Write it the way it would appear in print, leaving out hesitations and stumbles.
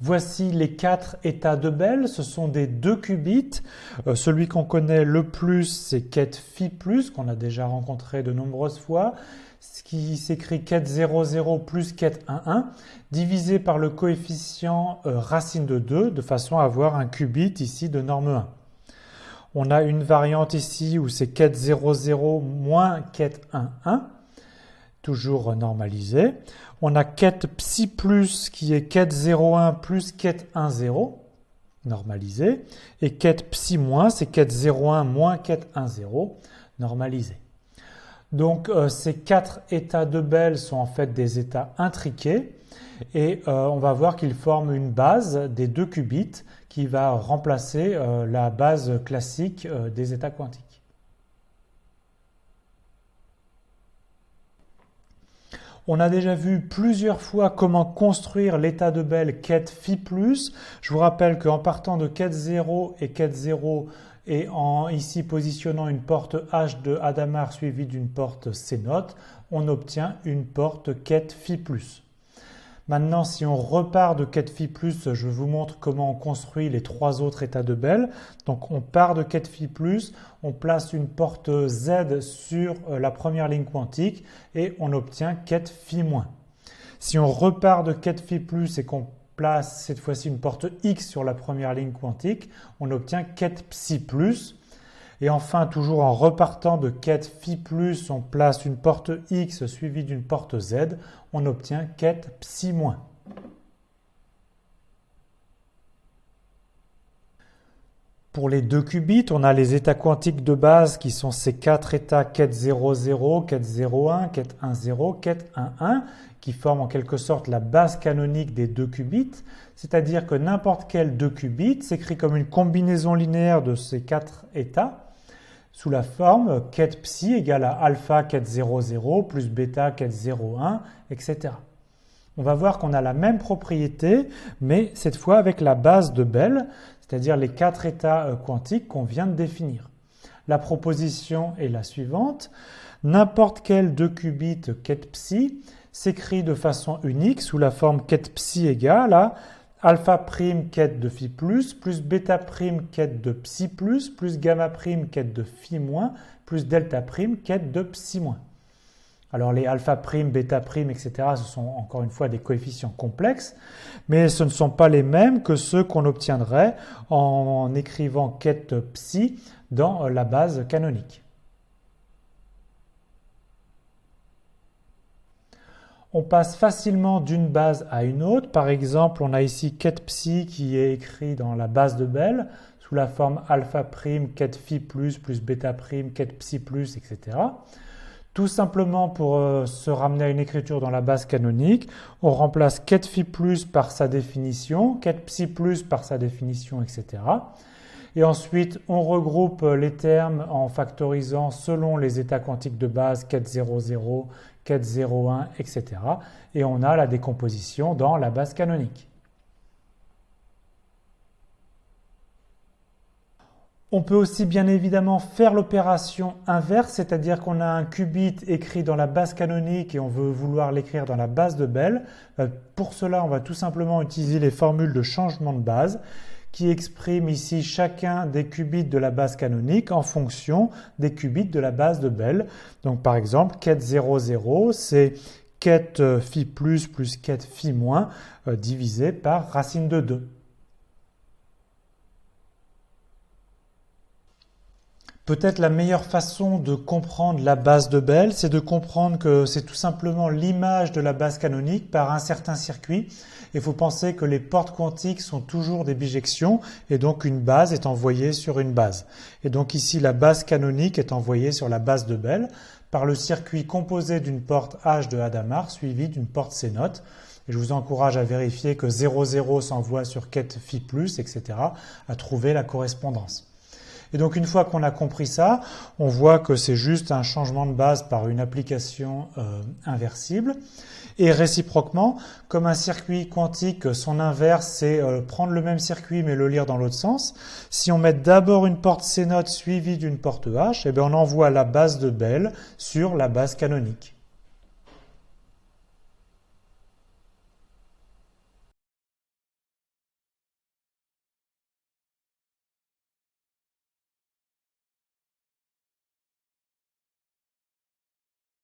Voici les 4 états de Bell, ce sont des 2 qubits. Celui qu'on connaît le plus, c'est ket phi+, qu'on a déjà rencontré de nombreuses fois, ce qui s'écrit ket 00 plus ket 11, divisé par le coefficient racine de 2, de façon à avoir un qubit ici de norme 1. On a une variante ici où c'est ket 00 moins ket 11, toujours normalisé. On a ket psi plus qui est ket 01 plus ket 10, normalisé. Et ket psi moins, c'est ket 01 moins ket 10, normalisé. Donc ces 4 états de Bell sont en fait des états intriqués. Et on va voir qu'ils forment une base des 2 qubits qui va remplacer la base classique des états quantiques. On a déjà vu plusieurs fois comment construire l'état de Bell ket phi+. Je vous rappelle qu'en partant de ket 0 et ket 0 et en ici positionnant une porte H de Hadamard suivie d'une porte C0, on obtient une porte ket phi+. Maintenant, si on repart de ket phi+, je vous montre comment on construit les 3 autres états de Bell. Donc on part de ket phi+, on place une porte Z sur la première ligne quantique et on obtient ket phi-. Si on repart de ket phi+, et qu'on place cette fois-ci une porte X sur la première ligne quantique, on obtient ket psi+. Et enfin, toujours en repartant de ket phi+, on place une porte X suivie d'une porte Z, on obtient ket psi-. Pour les 2 qubits, on a les états quantiques de base qui sont ces 4 états ket 00, ket 01, ket 10, ket 11, qui forment en quelque sorte la base canonique des 2 qubits, c'est-à-dire que n'importe quel 2 qubits s'écrit comme une combinaison linéaire de ces 4 états, sous la forme ket psi égale à alpha ket 00 plus bêta ket 01, etc. On va voir qu'on a la même propriété, mais cette fois avec la base de Bell, c'est-à-dire les 4 états quantiques qu'on vient de définir. La proposition est la suivante. N'importe quel 2 qubits ket psi s'écrit de façon unique sous la forme ket psi égale à alpha prime ket de phi plus bêta prime ket de psi plus gamma prime ket de phi moins plus delta prime ket de psi moins. Alors les alpha prime, bêta prime, etc. ce sont encore une fois des coefficients complexes, mais ce ne sont pas les mêmes que ceux qu'on obtiendrait en écrivant ket psi dans la base canonique. On passe facilement d'une base à une autre. Par exemple, on a ici ket psi qui est écrit dans la base de Bell sous la forme alpha prime ket phi plus bêta prime ket psi plus, etc. Tout simplement pour se ramener à une écriture dans la base canonique, on remplace ket phi plus par sa définition, ket psi plus par sa définition, etc. Et ensuite, on regroupe les termes en factorisant selon les états quantiques de base ket 00, ket 01, etc. Et on a la décomposition dans la base canonique. On peut aussi bien évidemment faire l'opération inverse, c'est-à-dire qu'on a un qubit écrit dans la base canonique et on veut vouloir l'écrire dans la base de Bell. Pour cela, on va tout simplement utiliser les formules de changement de base qui expriment ici chacun des qubits de la base canonique en fonction des qubits de la base de Bell. Donc par exemple, ket 00, c'est ket phi plus ket phi moins divisé par racine de 2. Peut-être la meilleure façon de comprendre la base de Bell, c'est de comprendre que c'est tout simplement l'image de la base canonique par un certain circuit. Il faut penser que les portes quantiques sont toujours des bijections et donc une base est envoyée sur une base. Et donc ici, la base canonique est envoyée sur la base de Bell par le circuit composé d'une porte H de Hadamard suivie d'une porte C0. Et je vous encourage à vérifier que 00 s'envoie sur ket phi plus, etc., à trouver la correspondance. Et donc une fois qu'on a compris ça, on voit que c'est juste un changement de base par une application inversible. Et réciproquement, comme un circuit quantique, son inverse, c'est prendre le même circuit mais le lire dans l'autre sens. Si on met d'abord une porte C0 suivie d'une porte H, eh bien on envoie la base de Bell sur la base canonique.